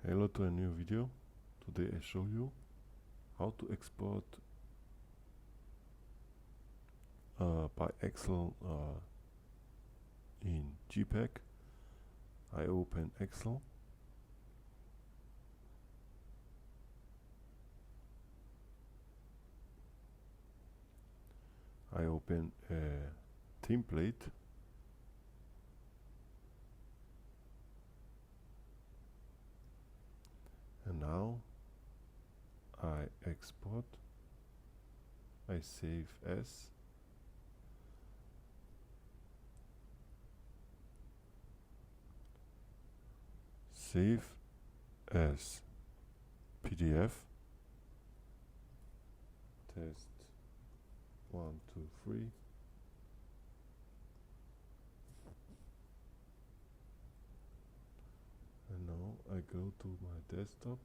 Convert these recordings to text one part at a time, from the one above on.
Hello to a new video. Today I show you how to export by Excel in JPG. I open Excel. I open a template. And now I export. I save as. Save as PDF. Test 1, 2, 3. And now I go to my desktop.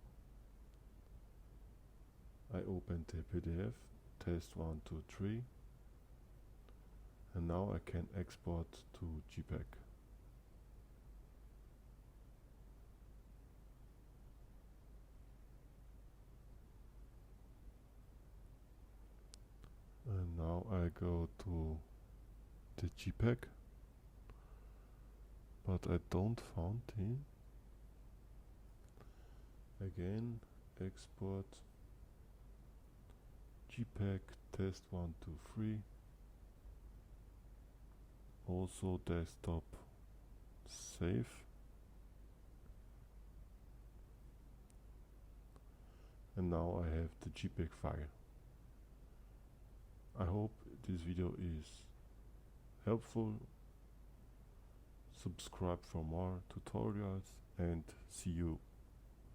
I open the PDF, test 1, 2, 3. And now I can export to JPG. And now I go to the JPG, but I don't find it. Again, export JPG test 1, 2, 3. Also desktop, save. And now I have the JPG file. I hope this video is helpful. Subscribe for more tutorials and see you